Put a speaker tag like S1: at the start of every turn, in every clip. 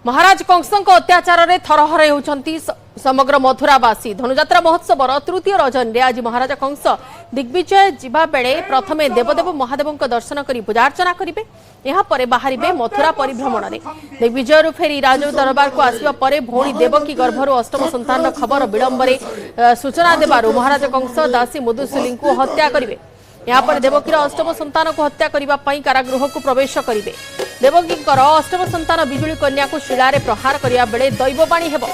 S1: महाराज कंसଙ୍କ अत्याचार थरहर होती समग्र मथुरावासी धनुजात्रा महोत्सव तृतीय रजन रे आज महाराज कंस दिग्विजय जीवा बेले प्रथमे देवदेव महादेव दर्शन कर पूजार्चना करेंगे यापर बाहर मथुरा परिभ्रमण में दिग्विजय फेरी राज दरबार को आसवा पर भौणी देवकी गर्भर अष्टम संतान खबर विलंबरे सूचना देवार महाराज कंस दासी मधुसूली को हत्या करेंगे यापर देवकीर अष्टम संतान को हत्या करने कारागृह को प्रवेश करेंगे देवकीकर अष्टम संतान बिजुली कन्या को शिलारे प्रहार करने बेले दैववाणी हेब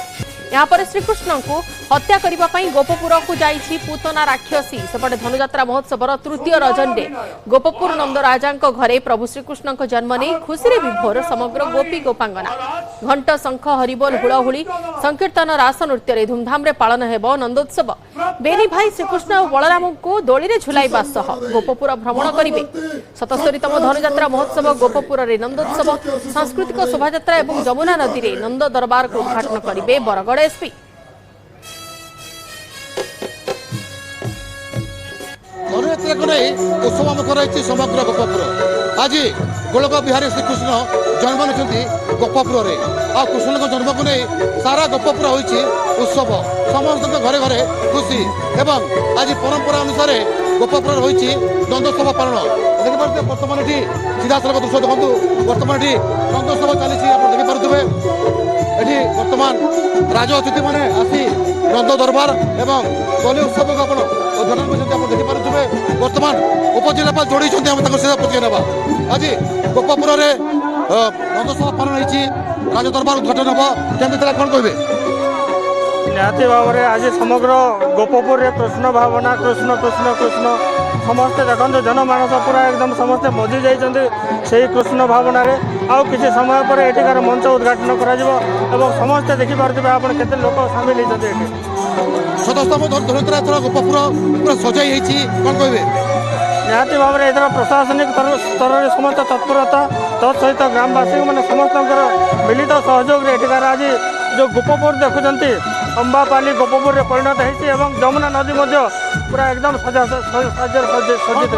S1: यापर श्रीकृष्ण को हत्या करने गोपपुर को जाइछि पूतना राक्षसी सेपटे धनुजात्रा महोत्सव तृतीय रजन रे गोपपुर नंदराजा घरे प्रभु श्रीकृष्ण जन्म नहीं खुशी विभोर समग्र गोपी गोपांगना घंट शंख हरिबोल हुड़हुड़ी संकीर्तन रास नृत्य धूमधाम रे पालन हेब नंदोत्सव बेनी भाई श्रीकृष्ण और बलराम को दोली झुलाइबा सह गोपपुर भ्रमण करेंगे 77तम धनुजात्रा महोत्सव गोपपुर रे नंदोत्सव सांस्कृतिक शोभायात्रा और जमुना नदी रे नंद दरबार को उद्घाटन करेंगे बरगड़ एसपी
S2: धनुयात्रा को नहीं उत्सव मुखर रही समग्र गोपपुर आज गोलक बिहारी श्रीकृष्ण जन्म नहीं गोपपुर आ कृष्ण जन्म को नहीं सारा गोपपुर होती उत्सव समस्त घरे घरे खुशी एवं आज परंपरा अनुसार गोपपुर होती नंदोत्सव पालन देखिए बर्तमान ये सीधासल दृश्य देखो बर्तमान ये नंदोत्सव चली देखिपे ये बर्तमान राज अतिथि मैंने आसी नंद दरबार एवं बलि उत्सव को उद्घाटन कर देखिपे बर्तमान उपजिलापाल जोड़ी सहित प्रतिक्रिया ना आज गोपपुर नंदोत्सव पालन होती राज दरबार उद्घाटन हम केमी कौन कहे
S3: निहाती भाव में आज समग्र गोपपुर कृष्ण भावना कृष्ण कृष्ण कृष्ण समस्ते देखते जनमानस पूरा एकदम समस्ते मजी जाइए से कृष्ण भावना रे आउ किसी समय पर एଠିकार मंच उद्घाटन कर समस्ते देखिपे आप केते लोक सामिल होते
S2: सतस्तम धनुयात्रा गोपपुर पूरा सजाई कौन कहे
S3: निहाती भाव में एथर प्रशासनिक स्तर में समस्त तत्परता तत्सहित ग्रामवासी मैंने समस्त मिलित सहयोग एଠିकार आज जो गोपपुर देखुंत अंबापाली गोपपुर में परिणत होती जमुना नदी पूरा एकदम सज्जित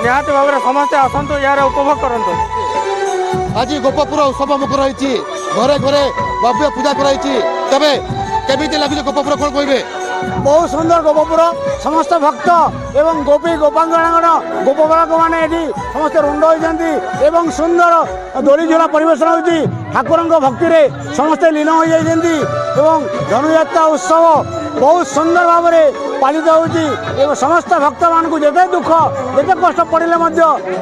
S3: निहाती भाव में समस्ते आसतु यार उपभोग करूँ
S2: आज गोपपुर उत्सव मुखर रही घरे घरे भव्य पूजा कराई तबे केमी लगे गोपपुर कौन कहे
S4: बहुत सुंदर गोपपुर समस्त भक्त एवं गोपी गोपांगण गोपबालक मैंने समस्त रुंड होती सुंदर दोली झुला परिवेशन होती ठाकुर भक्ति में समस्ते लीन हो जाती धनुयात्रा उत्सव बहुत सुंदर भाव में पालित होती समस्त भक्त मान जिते दुख जिते कष्ट पड़े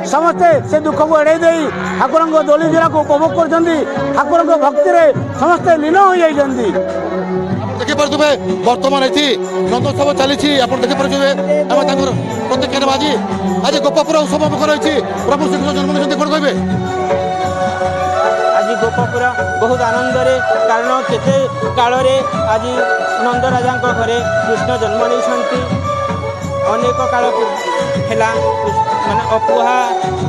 S4: समस्ते से दुख को एड़े दे ठाकुर दोली झुला को उपभोग कर ठाकुर भक्ति में समस्ते लीन हो जाती
S2: देखिपे बर्तमान ये नंदोत्सव चली देखिपे प्रतिक्रिया आज गोपपुर उत्सव मुखर रही प्रभु श्रीकृष्ण जन्म नहीं कौन कहे
S5: आज गोपपुर बहुत आनंद कारण केते काल आज नंदराजा घरे कृष्ण जन्म नहीं अनेक काल है माने अपुहा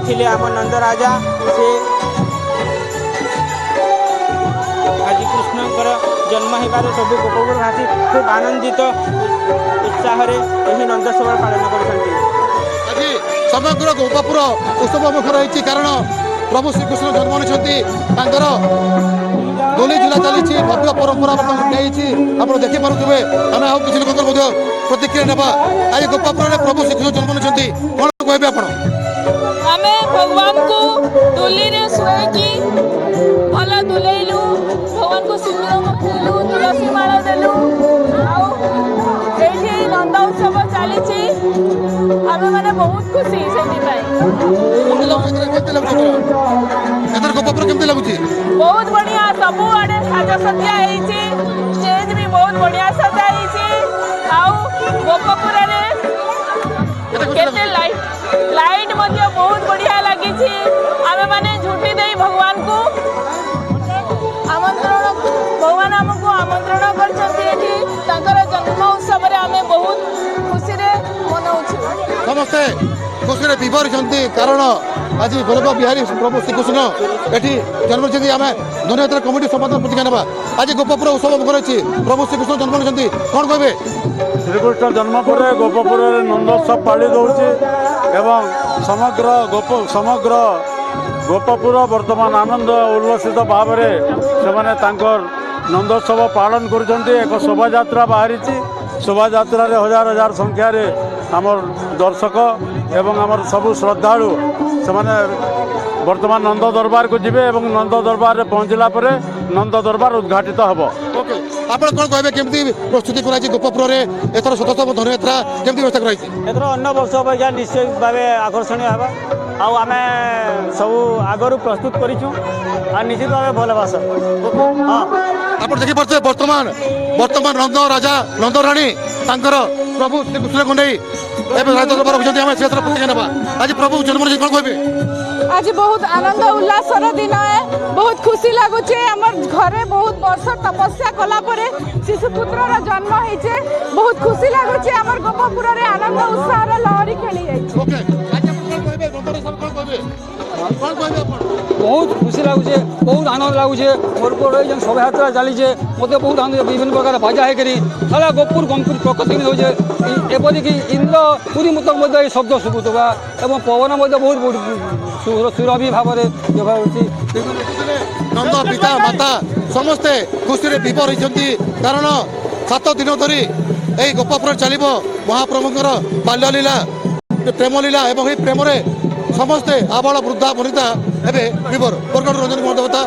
S5: थिले आम नंदराजा से आज कृष्णकर जन्म होबार सब गोपपुरवासी खूब आनंदित उत्साह नंदोत्सव पालन कर
S2: समग्र गोपपुर उत्सव मुखर रही कारण प्रभु श्रीकृष्ण जन्म नहीं दोली जिला चली भव्य परंपरा आप देखिपे आम आउ किसी लोक प्रतिक्रिया ना आज गोपपुर प्रभु श्रीकृष्ण जन्म नहीं कौन कहे आप
S6: आम भगवान को डोली रे शुएकी भल दुलेलु भगवान को सिंदूर मुखलु तुलसी माला देलु एठी नंद उत्सव चली आम मैंने बहुत खुशी से
S2: गोपपुर केमती लगुच
S6: बहुत बढ़िया सब आड़े साजसज्जा स्टेज भी बहुत बढ़िया सजा गोपपुर केते लाइट बहुत बढ़िया लगी आमे माने झुटी दे भगवान को आमंत्रण भगवान आमको आमंत्रण कर जन्म उत्सव आमे बहुत खुशी मनाऊ
S2: समस्ते खुशी विभर कारण आज गोलक बिहारी प्रभु श्रीकृष्ण ये जन्म आम धनुयात्रा कमिटी संपादन प्रतिज्ञा ना आज गोपपुर उत्सव मुखर रही प्रभु श्रीकृष्ण जन्म नहीं कौन कहे
S3: श्रीकृष्ण जन्म पर गोपपुर नंदोत्सव पालित होमग्र
S7: ଗୋପପୁର ବର୍ତ୍ତମାନ ଆନନ୍ଦ ଉଲ୍ଲସିତ ଭାବରେ ସେମାନେ ତାଙ୍କର ନନ୍ଦୋତ୍ସବ ପାଳନ କରୁଛନ୍ତି। ଏକ ଶୋଭାଯାତ୍ରା ବାହାରିଛି। ଶୋଭାଯାତ୍ରାରେ ହଜାର ହଜାର ସଂଖ୍ୟାରେ ଆମର ଦର୍ଶକ ଏବଂ ଆମର ସବୁ ଶ୍ରଦ୍ଧାଳୁ ସେମାନେ ବର୍ତ୍ତମାନ ନନ୍ଦ ଦରବାରକୁ ଯିବେ ଏବଂ ନନ୍ଦ ଦରବାରରେ ପହଞ୍ଚିଲା ପରେ ନନ୍ଦ ଦରବାର ଉଦ୍ଘାଟିତ ହେବ।
S2: ଓକେ, ଆପଣ କ'ଣ କହିବେ କେମିତି ପ୍ରସ୍ତୁତି କରାଯାଇଛି ଗୋପପୁରରେ ଏଥର 17ତମ ଧନୁଯାତ୍ରା କେମିତି ବ୍ୟବସ୍ଥା କରାଯାଇଛି?
S4: ଏଥର ଅନ୍ୟ ବର୍ଷ ଅପେକ୍ଷା ନିଶ୍ଚୟ ଭାବେ ଆକର୍ଷଣୀୟ ହେବା। ଆଉ ଆମେ ସବୁ ଆଗରୁ ପ୍ରସ୍ତୁତ କରିଛୁ ଆଉ ନିଶ୍ଚିତ ଭାବେ ଭଲ ଭାଷା। ହଁ,
S2: ଆପଣ ଦେଖିପାରୁଥିବେ ବର୍ତ୍ତମାନ ନନ୍ଦ ରାଜା ନନ୍ଦ ରାଣୀ ତାଙ୍କର ପ୍ରଭୁ ଶ୍ରୀକୃଷ୍ଣଙ୍କୁ ନେଇ ଏବେ ରାଜ ଦରବାର ଅଭିଯାନ ଆମେ ସେଥିରେ ପ୍ରତିଜ୍ଞା ନେବା। ଆଜି ପ୍ରଭୁ ଜନ୍ମଦିନ କ'ଣ କହିବେ?
S6: आज बहुत आनंद उल्लासर दिन है। बहुत खुशी लगुचे आमर घरे बहुत वर्ष तपस्या कला परे शिशुपुत्र जन्म होइछे। बहुत खुशी लगुचे आमर गोपपुर रे आनंद उत्साह रे लहरी खेली जाइछे।
S2: ओके, आज आपण କ'ଣ କହିବେ? ନନ୍ଦର ସବୁ କ'ଣ କହିବେ? କ'ଣ କହିବେ ଆପଣ?
S8: बहुत खुशी लगुचे, बहुत आनंद लगुचे। मोर को जेन शोभायात्रा चलीचे मते बहुत आनंद विभिन्न प्रकार बाजा है करी सारा गोपुर गंपुर प्रकट होचे। एपरि कि इंद्र पुरी मुतक मते शब्द सुबुतबा एवं पवन मते बहुत सुरभि भावरे व्यवहार होची।
S2: ନନ୍ଦ ପିତା ମାତା ସମସ୍ତେ ଖୁସିରେ ବିଭୋର ହୋଇଛନ୍ତି କାରଣ 7 ଦିନ ଧରି ଏହି ଗୋପପୁରରେ ଚାଲିବ ମହାପ୍ରଭୁଙ୍କର ବାଲ୍ୟଲୀଳା ପ୍ରେମ ଲୀଳା ଏବଂ ଏହି ପ୍ରେମରେ ସମସ୍ତେ ଆବାଳ ବୃଦ୍ଧା ବନିତା ଏବେ ବିଭୋର। ବରଗଡ଼ ରଞ୍ଜନ କୁମାର ଦେବତା।